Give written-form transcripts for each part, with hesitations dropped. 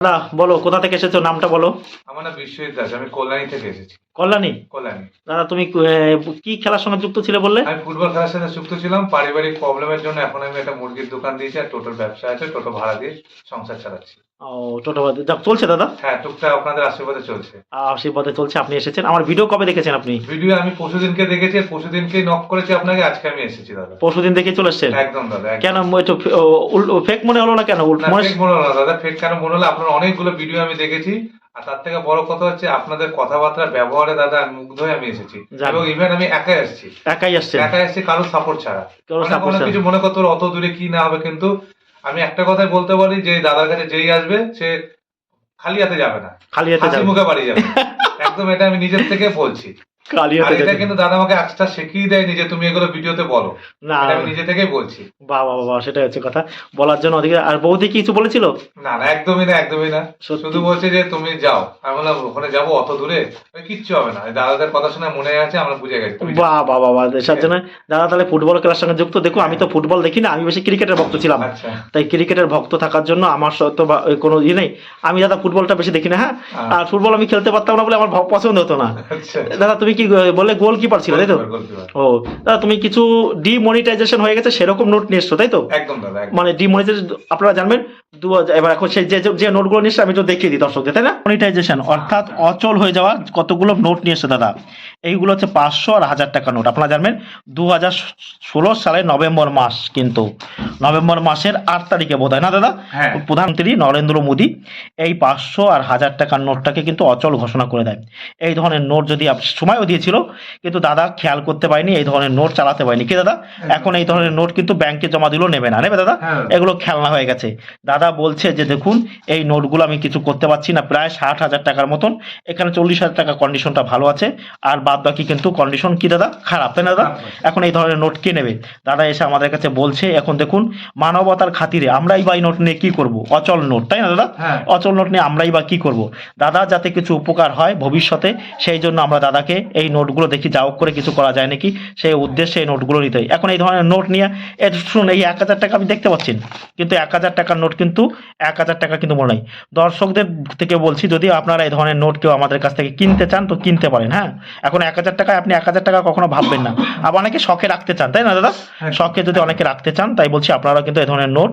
দাদা বলো, কোথা থেকে এসেছো, নামটা বলো। আমার নাম বিশ্বজিৎ দাস, আমি কল্যাণী থেকে এসেছি। কল্যাণী। কল্যাণী। দাদা তুমি কি খেলার সঙ্গে যুক্ত ছিলে বললে? আমি ফুটবল খেলার সাথে যুক্ত ছিলাম, পারিবারিক প্রবলেমের জন্য এখন আমি একটা মুরগির দোকান দিয়েছি আর টোটোর ব্যবসা আছে, টোটো ভাড়া দিয়ে সংসার চালাচ্ছি। ও, টোটো যাক চলছে দাদা। হ্যাঁ, টুকটাক আপনাদের আশীর্বাদে চলছে। আশীর্বাদে চলছে। আপনি এসেছেন, আমার ভিডিও কবে দেখেছেন আপনি? ভিডিও আমি পরশুদিনকে দেখেছি, পরশুদিনকে নক করেছি আপনাকে, আজকে আমি এসেছি দাদা। পরশুদিন দেখে চলে এসেছেন? একদম দাদা, একদম। কেন একটু ফেক মনে হলো না কেন? না, ফেক মনে হলো না দাদা, ফেক কেন মনে হলো? আপনার অনেকগুলো ভিডিও আমি দেখেছি, আর তার থেকে বড় কথা হচ্ছে আপনাদের কথাবার্তা ব্যবহারে দাদা আমি মুগ্ধ হয়ে আমি এসেছি। এবং ইভেন আমি একাই আসছি। একাই আসছেন? একাই আসছি, কারোর সাপোর্ট ছাড়া। অনেক কিছু মনে করতে অত দূরে কি না হবে, কিন্তু আমি একটা কথাই বলতে পারি যে দাদার কাছে যেই আসবে সে খালি হাতে যাবে না, খালি হাতে হাসি মুখে বাড়ি যাবে। একদম, এটা আমি নিজের থেকে বলছি। খালি আর হাতে এটা যাবেন। কিন্তু দাদা আমাকে এক্সট্রা শিখিয়ে দেয়নি যে তুমি এগুলো ভিডিওতে বলো, না, এটা আমি নিজে থেকেই বলছি। বাহ বাহ বাহ, সেটাই হচ্ছে কথা। বলার জন্য ওদিকে আর বৌদি কিছু বলেছিল? না না, একদমই না, একদমই না। সত্যি? শুধু বলছে যে তুমি যাও। আমি বললাম ওখানে যাবো অত দূরে, কিচ্ছু হবে না। দাদাদের কথা শুনে মনে আছে, আমরা বুঝে গেছি তুমি যাও। বাহ বাহ বাহ বাহ, দেশার জন্য। দাদা তাহলে ফুটবল খেলার সঙ্গে যুক্ত। দেখো আমি তো ফুটবল দেখি না, আমি বেশি ক্রিকেটের ভক্ত ছিলাম। আচ্ছা। তাই ক্রিকেটের ভক্ত থাকার জন্য আমার তো কোনো ইয়ে নেই। আমি দাদা ফুটবলটা বেশি দেখি না। হ্যাঁ, আর ফুটবল আমি খেলতে পারতাম না বলে আমার পছন্দ হতো না। আচ্ছা। দাদা তুমি কি বলে গোলকিপার ছিল তাই তো? গোলকিপার। ও দাদা, তুমি কিছু ডিমনিটাইজেশন হয়ে গেছে সেরকম নোট নিয়ে এসছো তাই তো? একদম দাদা, একদম। মানে ডিমনিটাইজেশন আপনারা জানবেন। এবার এখন সেই যে নোটগুলো নিয়ে এসছে আমি তো দেখিয়ে দিই দর্শকদের, তাই না? মনিটাইজেশন অর্থাৎ অচল হয়ে যাওয়া কতগুলো নোট নিয়ে এসছে দাদা। এইগুলো হচ্ছে 500 আর 1000 টাকা নোট। আপনারা জানবেন 2016 সালের নভেম্বর মাস, কিন্তু নভেম্বর মাসের 8 তারিখে বোধ হয় না দাদা, হ্যাঁ। প্রধানমন্ত্রী নরেন্দ্র মোদী এই 500 আর 1000 টাকার নোটটাকে কিন্তু অচল ঘোষণা করে দেয়। এই ধরনের নোট যদি সময়ও দিয়েছিল, কিন্তু দাদা খেয়াল করতে পারেনি, এই ধরনের নোট চালাতে পারেনি। কি দাদা, এখন এই ধরনের নোট কিন্তু ব্যাংকে জমা দিলেও নেবে না, নেবে দাদা? হ্যাঁ। এগুলো খেলনা হয়ে গেছে। দাদা বলছে যে দেখুন এই নোটগুলো আমি কিছু করতে পারছি না, প্রায় 60,000 টাকার মতন। এখানে 40,000 টাকা কন্ডিশনটা ভালো আছে, আর বাদ বাকি কিন্তু কন্ডিশন কি দাদা, খারাপ, তাই না দাদা? এখন এই ধরনের নোট কে নেবে? দাদা এসে আমাদের কাছে বলছে এখন দেখুন মানবতার খাতিরে আমরাই বা এই নোট নিয়ে কি করব, অচল নোট, তাই না দাদা? হ্যাঁ। অচল নোট নিয়ে আমরাই বা কি করব? দাদা যাতে কিছু উপকার হয় ভবিষ্যতে, সেই জন্য আমরা দাদাকে এই নোটগুলো দেখি যা হোক করে কিছু করা যায় নাকি, সেই উদ্দেশ্যে এই নোটগুলো নিতে হয়। এখন এই ধরনের নোট নিয়ে শুনুন, এই 1000 টাকা আপনি দেখতে পাচ্ছেন, কিন্তু 1000 টাকার নোট কিন্তু 1000 টাকা কিন্তু মনে নাই। দর্শকদের থেকে বলছি, যদি আপনারা এই ধরনের নোট কেউ আমাদের কাছ থেকে কিনতে চান তো কিনতে পারেন। হ্যাঁ, এখন 1000 টাকায় আপনি 1000 টাকা কখনো ভাববেন না। আবার অনেকে শখে রাখতে চান, তাই না দাদা? শখে যদি অনেকে রাখতে চান, তাই বলছি আপনারা কিন্তু এই ধরনের নোট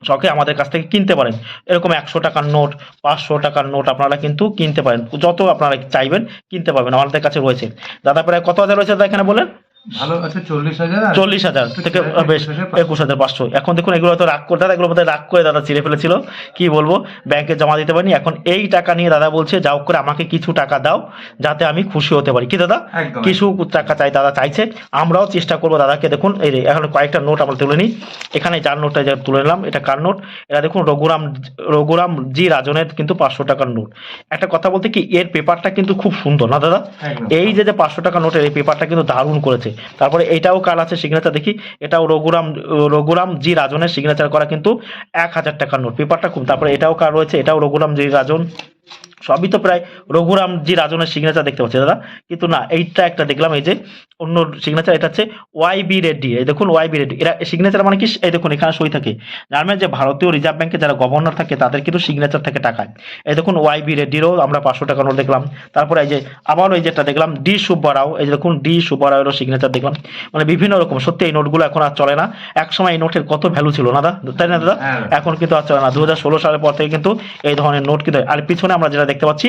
শখে আমাদের কাছ থেকে কিনতে পারেন। এরকম 100 টাকার নোট, 500 টাকার নোট আপনারা কিন্তু কিনতে পারেন, যত আপনারা চাইবেন কিনতে পারবেন, আমাদের কাছে রয়েছে। দাদা প্রায় কত হাজার রয়েছে দাদা এখানে বলেন? ভালো আছে 40,000। 40,000 থেকে বেশ 21,500। এখন দেখুন এগুলো তো রাগ করে দাদা, এগুলো বোধহয় রাগ করে দাদা ছিঁড়ে ফেলেছিল, কি বলবো, ব্যাংকে জমা দিতে পারিনি। এখন এই টাকা নিয়ে দাদা বলছে যা হোক করে আমাকে কিছু টাকা দাও যাতে আমি খুশি হতে পারি। কি দাদা, কিছু টাকা চাই, দাদা চাইছে। আমরাও চেষ্টা করবো দাদাকে। দেখুন এই এখন কয়েকটা নোট আমরা তুলে নিই। এখানে যার নোটটা যা তুলে নিলাম, এটা কার নোট? এটা দেখুন রঘুরাম জি রাজনের কিন্তু 500 টাকার নোট। একটা কথা বলতে কি, এর পেপারটা কিন্তু খুব সুন্দর না দাদা? এই যে 500 টাকা নোটের এই পেপারটা কিন্তু দারুণ করেছে। তারপরে এটাও কার আছে সিগনেচার দেখি, এটাও রঘুরাম জি রাজনের সিগনেচার করা কিন্তু 1000 টাকার নোট, পেপারটা খুব। তারপরে এটাও কার রয়েছে, এটাও রঘুরাম জি রাজন, সবই তো প্রায় রঘুরাম জি রাজনের সিগনেচার দেখতে পাচ্ছি দাদা। কিন্তু না, এইটা একটা দেখলাম, এই যে অন্য সিগনেচার, এটা হচ্ছে ওয়াই.বি. রেড্ডি। এই দেখুন ওয়াই.বি. রেড্ডি, এরা সিগনেচার মানে কি, এই দেখুন এখানে সই থাকে। জানবেন যে ভারতীয় রিজার্ভ ব্যাংকে যারা গভর্নর থাকে তাদের কিন্তু সিগনেচার থাকে টাকায়। এই দেখুন ওয়াই.বি. রেড্ডিরও আমরা 500 টাকা নোট দেখলাম। তারপরে এই যে আবার ওই যেটা দেখলাম ডি সুব্বারাও, এই যে দেখুন ডি সুব্বারাওয়েরও সিগনেচার দেখলাম। মানে বিভিন্ন রকম। সত্যি এই নোটগুলো এখন আর চলে না। একসময় এই নোটের কত ভ্যালু ছিল না দাদা, তাই না দাদা? এখন কিন্তু আর চলে না। 2016 সালের পর থেকে কিন্তু এই ধরনের নোট কিন্তু। আর পিছনে আমরা যেটা দেখতে পাচ্ছি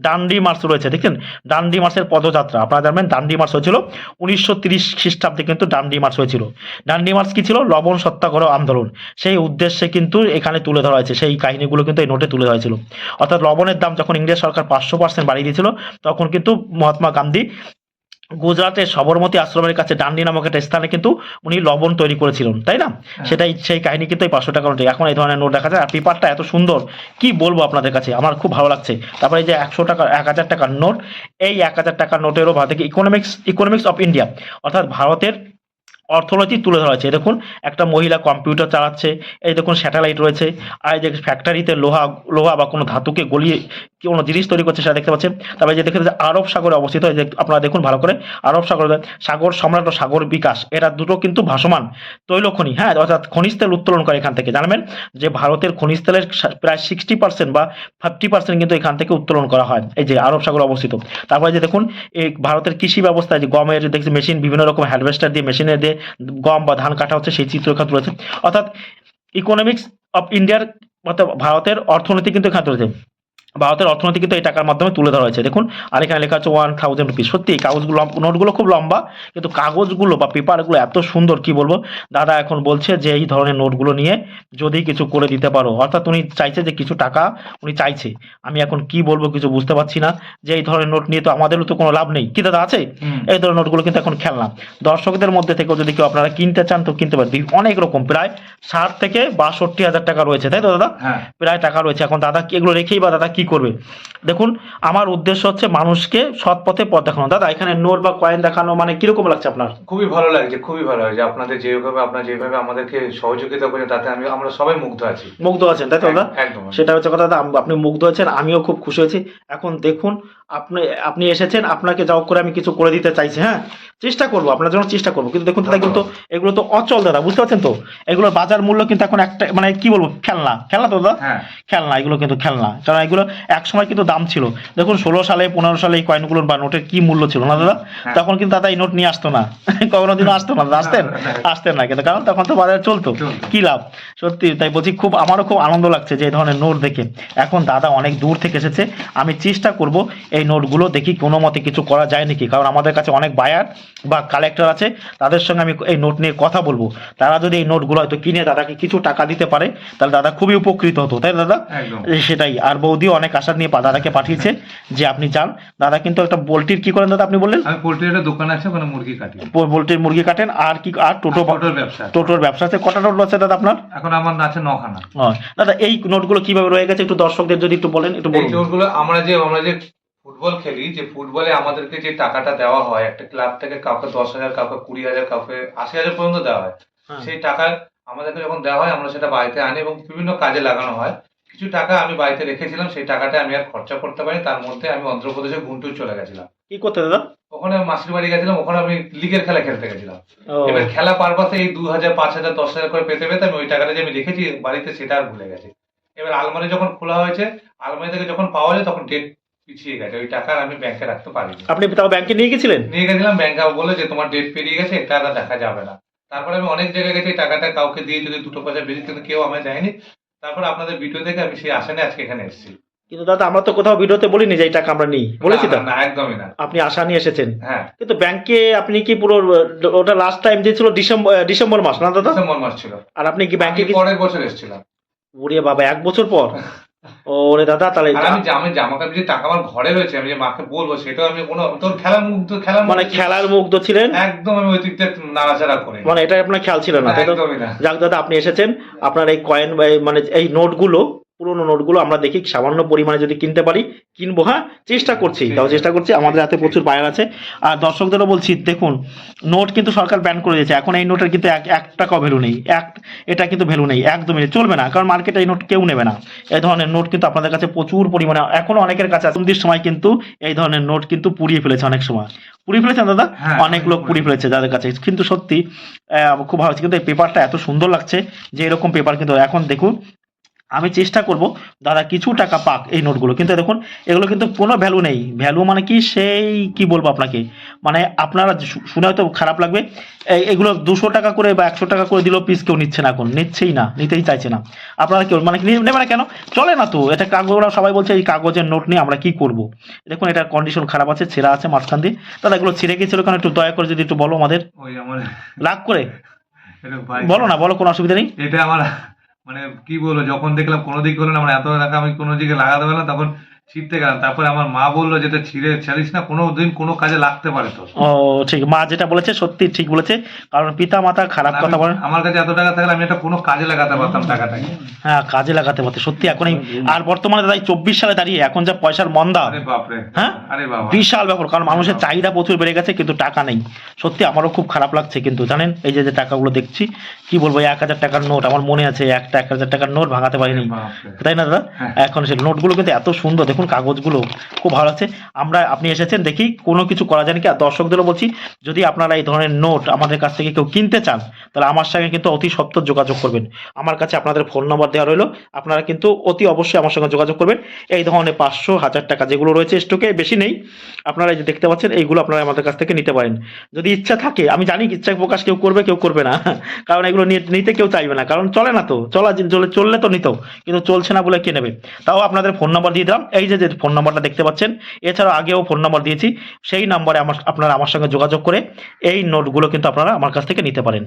ডান্ডি মার্চ রয়েছে, দেখছেন? ডান্ডি মার্চের পদযাত্রা। আপনারা জানবেন ডান্ডি মার্চ হয়েছিল 1930 খ্রিস্টাব্দে, কিন্তু ডান্ডি মার্চ হয়েছিল। ডান্ডি মার্চ কি ছিল? লবণ সত্যাগ্রহ আন্দোলন। সেই উদ্দেশ্যে কিন্তু এখানে তুলে ধরা হয়েছে, সেই কাহিনীগুলো কিন্তু এই নোটে তুলে ধরা হয়েছিল। অর্থাৎ লবণের দাম যখন ইংরেজ সরকার 500% বাড়িয়ে দিয়েছিল, তখন কিন্তু মহাত্মা গান্ধী গুজরাটের সবরমতী আশ্রমের কাছে ডান্ডি নামক একটা স্থানে কিন্তু উনি লবণ তৈরি করেছিলেন, তাই না? সেটাই সেই কাহিনী কিন্তু এই 500 টাকার নোটে। এখন এই ধরনের নোট দেখা যায়, আর পেপারটা এত সুন্দর কি বলবো আপনাদের কাছে, আমার খুব ভালো লাগছে। তারপরে এই যে 100 টাকা 1000 টাকার নোট, এই 1000 টাকার নোটেরও ভারত থেকে ইকোনমিক্স অফ ইন্ডিয়া, অর্থাৎ ভারতের অর্থনীতি তুলে ধরা হয়েছে। দেখুন একটা মহিলা কম্পিউটার চালাচ্ছে, এই দেখুন স্যাটেলাইট রয়েছে, আর এই যে ফ্যাক্টরিতে লোহা লোহা বা কোনো ধাতুকে গলিয়ে কোনো জিনিস তৈরি করছে সেটা দেখতে পাচ্ছেন। তারপরে যে দেখেন যে আরব সাগরে অবস্থিত, এই যে আপনারা দেখুন ভালো করে, আরব সাগর, সাগর সম্রাট ও সাগর বিকাশ, এরা দুটো কিন্তু ভাসমান তৈল খনি, হ্যাঁ, অর্থাৎ খনিজ তেল উত্তোলন করে এখান থেকে। জানবেন যে ভারতের খনিজ তেলের প্রায় 60% বা 50% কিন্তু এখান থেকে উত্তোলন করা হয়, এই যে আরব সাগরে অবস্থিত। তারপরে যে দেখুন এই ভারতের কৃষি ব্যবস্থায় যে গমের দেখছি মেশিন, বিভিন্ন রকম হারভেস্টার দিয়ে মেশিনে দিয়ে গম বা ধান কাটা হচ্ছে, সেই চিত্র এখানে তুলেছে। অর্থাৎ ইকোনমিক্স অফ ইন্ডিয়ার, অর্থাৎ ভারতের অর্থনীতি কিন্তু এখানে তুলেছে। ভারতের অর্থনীতি কিন্তু এই টাকার মাধ্যমে তুলে ধরা হয়েছে। দেখুন আর এখানে লেখা আছে 1000 রুপিস। সত্যি এই কাগজগুলো, নোটগুলো খুব লম্বা, কিন্তু কাগজগুলো বা পেপারগুলো এত সুন্দর, কি বলবো। দাদা এখন বলছে যে এই ধরনের নোটগুলো নিয়ে যদি কিছু করে দিতে পারো, অর্থাৎ উনি চাইছে যে কিছু টাকা উনি চাইছে। আমি এখন কি বলবো কিছু বুঝতে পারছি না, যে এই ধরনের নোট নিয়ে তো আমাদেরও তো কোনো লাভ নেই, কি দাদা আছে? এই ধরনের নোটগুলো কিন্তু এখন খেলনা। দর্শকদের মধ্যে থেকেও যদি কেউ আপনারা কিনতে চান তো কিনতে পারেন, অনেক রকম, প্রায় 60 থেকে 62 হাজার টাকা রয়েছে, তাই তো দাদা? হ্যাঁ। প্রায় টাকা রয়েছে। এখন দাদা এগুলো রেখেই বা দাদা কি করবে? দেখুন আমার উদ্দেশ্য হচ্ছে মানুষকে সৎ পথে পথ দেখানো। দাদা এখানে নোট বা কয়েন দেখানো মানে কিরকম লাগছে আপনার? খুবই ভালো লাগছে, খুবই ভালো লাগছে। আপনাদের যেভাবে আমাদেরকে সহযোগিতা করেন, তাতে আমরা সবাই মুগ্ধ আছি। মুগ্ধ আছেন তাই তো দাদা? একদম। সেটা হচ্ছে কথা দাদা, আপনি মুগ্ধ হয়েছেন, আমিও খুব খুশি হয়েছি। এখন দেখুন আপনি আপনি এসেছেন, আপনাকে যাও করে আমি কিছু করে দিতে চাইছি, হ্যাঁ, চেষ্টা করবো আপনার জন্য, চেষ্টা করবো। কিন্তু দেখুন দাদা এগুলো তো অচল দাদা, বুঝতে পারছেন তো? এগুলোর বাজার মূল্য কিন্তু এখন একটা মানে কি বলবো, খেলনা, খেলনা তো দাদা? হ্যাঁ। খেলনা, এগুলো কিন্তু খেলনা, কারণ এগুলো এক সময় কিন্তু দাম ছিল। দেখুন 16 সালে 15 সালে এই কয়েনগুলোর বা নোটের কি মূল্য ছিল না দাদা? হ্যাঁ। তখন কিন্তু দাদা এই নোট নিয়ে আসতো না, কখনো দিনও আসতো না দাদা, আসতেন না, কিন্তু কারণ তখন তো বাজারে চলতো, কি লাভ। সত্যি তাই বলছি, খুব আমারও খুব আনন্দ লাগছে যে এই ধরনের নোট দেখে। এখন দাদা অনেক দূর থেকে এসেছে, আমি চেষ্টা করব এই নোটগুলো দেখি কোনো মতে কিছু করা যায় নাকি, কারণ আমাদের কাছে অনেক বায়ার বা কালেক্টর আছে, তাদের সঙ্গে আমি এই নোট নিয়ে কথা বলবো। তারা যদি এই নোটগুলো হয়তো কিনে দাদাকে কিছু টাকা দিতে পারে, তাহলে দাদা খুবই উপকৃত হতো, তাই দাদা? একদম। সেটাই। আর বৌদি অনেক আশা নিয়ে দাদাকে পাঠিয়েছে যে আপনি যান। দাদা কিন্তু একটা পোল্ট্রির কি করেন দাদা আপনি বললেন? আমি পোল্ট্রির একটা দোকান আছে, ওখানে মুরগি কাটি। পোল্ট্রির মুরগি কাটেন, আর কি, আর টোটোর ব্যবসা। টোটোর ব্যবসা আছে। কটা টোটো আছে দাদা আপনার? এখন আমার আছে 9খানা। দাদা এই নোটগুলো কিভাবে রয়ে গেছে একটু দর্শকদের যদি একটু বলেন, একটু এই বলুন। নোটগুলো আমরা যে ফুটবল খেলি, যে ফুটবলে আমাদেরকে যে টাকাটা দেওয়া হয় একটা ক্লাব থেকে, কাউকে 10,000, কাউকে 20,000, কাউকে 80,000 পর্যন্ত দেওয়া হয়। হ্যাঁ। সেই টাকা আমাদেরকে যখন দেওয়া হয়, আমরা সেটা বাড়িতে আনি এবং বিভিন্ন কাজে লাগানো হয়। কিছু টাকা আমি বাড়িতে রেখেছিলাম, সেই টাকাটা আমি আর খরচা করতে পারি। তার মধ্যে আমি অন্ধ্রপ্রদেশে গুন্টুর চলে গেছিলাম। কি করতে দাদা? ওখানে মাসির বাড়ি গেছিলাম, ওখানে আমি লিগের খেলা খেলতে গেছিলাম। ও, এবার খেলা পারপাসে এই 2,000, 5,000, 10,000 করে পেতে পেতে আমি ওই টাকাটা যে আমি রেখেছি বাড়িতে, সেটা আর ভুলে গেছি। এবার আলমারি যখন খোলা হয়েছে, আলমারি থেকে যখন পাওয়া যায়, তখন ডেট পিছিয়ে গেছে। ওই টাকা আর আমি ব্যাংকে রাখতে পারিনি। আপনি তাও ব্যাংকে নিয়ে গেছিলেন? নিয়ে গেছিলাম, ব্যাংক বলে যে তোমার ডেট পেরিয়ে গেছে, এটা আর দেখা যাবে না। তারপরে আমি অনেক জায়গায় গেছি, টাকাটা কাউকে দিয়ে যদি 2 পয়সা বেশি, কিন্তু কেউ আমায় দেয়নি। তারপর আপনাদের ভিডিও দেখে আমি সেই আশা নিয়ে আজকে এখানে এসেছি। কিন্তু দাদা আমরা তো কোথাও ভিডিওতে বলিনি যে এই টাকা আমরা নিই, বলেছি তো? না, না, একদমই না। আপনি আশা নিয়ে এসেছেন। হ্যাঁ। কিন্তু ব্যাংকে আপনি কি পুরো, ওটা লাস্ট টাইম দিয়েছিল ডিসেম্বর মাস না দাদা? ডিসেম্বর মাস ছিল। আর আপনি কি ব্যাংকে আমি পরের বছর এসেছিলাম। ওরে বাবা, 1 বছর পর? ওরে দাদা, তাহলে আর আমি জামা কাপড় যে টাকা আমার ঘরে রয়েছে, আমি যে মাকে বলবো, সেটাও আমি কোনো তোর মানে খেলার মুগ্ধ ছিলেন একদম। আমি ওই দিকটা নাড়াচাড়া করি, মানে এটা আপনার খেয়াল ছিল না, তাই তো? একদমই না। যাক দাদা, আপনি এসেছেন, আপনার এই কয়েন মানে এই নোটগুলো, পুরোনো নোটগুলো আমরা দেখি সামান্য পরিমাণে যদি কিনতে পারি কিনবো, হ্যাঁ, চেষ্টা করছি, তাও চেষ্টা করছি। আমাদের হাতে প্রচুর বায়ার আছে। আর দর্শকদেরও বলছি, দেখুন নোট কিন্তু সরকার ব্যান করে দিয়েছে, এখন এই নোটের কিন্তু এক টাকাও ভ্যালু নেই, এটা কিন্তু ভ্যালু নেই, একদমই চলবে না, কারণ মার্কেটে এই নোট কেউ নেবে না। এই ধরনের নোট কিন্তু আপনাদের কাছে প্রচুর পরিমাণে এখনো অনেকের কাছে আছে। সন্ধির সময় কিন্তু এই ধরনের নোট কিন্তু পুড়িয়ে ফেলেছে, অনেক সময় পুড়িয়ে ফেলেছেন দাদা, হ্যাঁ, অনেক লোক পুড়িয়ে ফেলেছে যাদের কাছে। কিন্তু সত্যি খুব ভালো হচ্ছে, কিন্তু এই পেপারটা এত সুন্দর লাগছে যে এরকম পেপার কিন্তু এখন দেখুন আমি চেষ্টা করব দাদা কিছু টাকা পাক এই নোটগুলো। কিন্তু দেখুন এগুলো কিন্তু কোনো ভ্যালু নেই, ভ্যালু মানে কি সেই কি বলবো আপনাকে, মানে আপনারা শুনে হয়তো খারাপ লাগবে, এগুলো 200 টাকা করে বা 100 টাকা করে দিলেও পিস কেউ নিচ্ছে না, এখন নিচ্ছেই না, নিতেই চাইছে না। আপনারা কেউ মানে নেবে না কেন? চলে না তো, এটা কাগজ, ওরা সবাই বলছে এই কাগজের নোট নিয়ে আমরা কি করব। দেখুন এটার কন্ডিশন খারাপ আছে, ছেঁড়া আছে মাঝখান দিয়ে। দাদা এগুলো ছিঁড়ে গেছিল কেন, একটু দয়া করে যদি একটু বলো আমাদের, ওই আমার রাগ করে ভাই, বলো না, বলো, কোনো অসুবিধা নেই। এটা আমার মানে কি বলবো, যখন দেখলাম কোনো দিক হলো না, আমার এত টাকা আমি কোনো দিকে লাগাতে পারলাম, তখন ছিঁড়তে গেলাম, তারপরে আমার মা বললো যেটা ছাড়িস না, কোনো দিন কোনো কাজে লাগতে পারে তো। ও ঠিক, মা যেটা বলেছে সত্যি ঠিক বলেছে, কারণ পিতা মাতা খারাপ কথা বলে। আমার কাছে এত টাকা থাকলে আমি এটা কোনো কাজে লাগাতে পারতাম টাকাটাকে। হ্যাঁ, কাজে লাগাতে পারতে সত্যি এখন আর বর্তমানে দাদা 24 সালে দাঁড়িয়ে এখন যা পয়সার মন্দা, আরে বাপরে, হ্যাঁ আরে বাবা, বিশাল ব্যাপার, কারণ মানুষের চাহিদা প্রচুর বেড়ে গেছে কিন্তু টাকা নেই। সত্যি আমারও খুব খারাপ লাগছে, কিন্তু জানেন এই যে যে টাকাগুলো দেখছি, কি বলবো, 1000 টাকার নোট আমার মনে আছে, একটা 1000 টাকার নোট ভাঙাতে পারিনি, বাপরে। তাই না দাদা? হ্যাঁ। এখন সে নোটগুলো কিন্তু এত সুন্দর, দেখুন কাগজগুলো খুব ভালো আছে। আপনি এসেছেন দেখি কোনো কিছু করা যায় নাকি। আর দর্শকদেরও বলছি, যদি আপনারা এই ধরনের নোট আমাদের কাছ থেকে কেউ কিনতে চান, তাহলে আমার সঙ্গে কিন্তু অতি সত্বর যোগাযোগ করবেন। আমার কাছে আপনাদের ফোন নম্বর দেওয়া রইলো, আপনারা কিন্তু অতি অবশ্যই আমার সঙ্গে যোগাযোগ করবেন। এই ধরনের 500, 1000 টাকা যেগুলো রয়েছে স্টকে, বেশি নেই, আপনারা এই যে দেখতে পাচ্ছেন এইগুলো আপনারা আমাদের কাছ থেকে নিতে পারেন। যদি ইচ্ছা থাকে, আমি জানি ইচ্ছা প্রকাশ কেউ করবে কেউ করবে না, কারণ এগুলো নিতে কেউ চাইবে না, কারণ চলে না তো, চললে তো নিত, কিন্তু চলছে না বলে কে নেবে। তাও আপনাদের ফোন নাম্বার দিয়ে দিলাম, এই যে যে ফোন নাম্বারটা দেখতে পাচ্ছেন, এছাড়াও আগেও ফোন নাম্বার দিয়েছি, সেই নাম্বারে আপনারা আমার সঙ্গে যোগাযোগ করে এই নোটগুলো কিন্তু আপনারা আমার কাছ থেকে নিতে পারেন।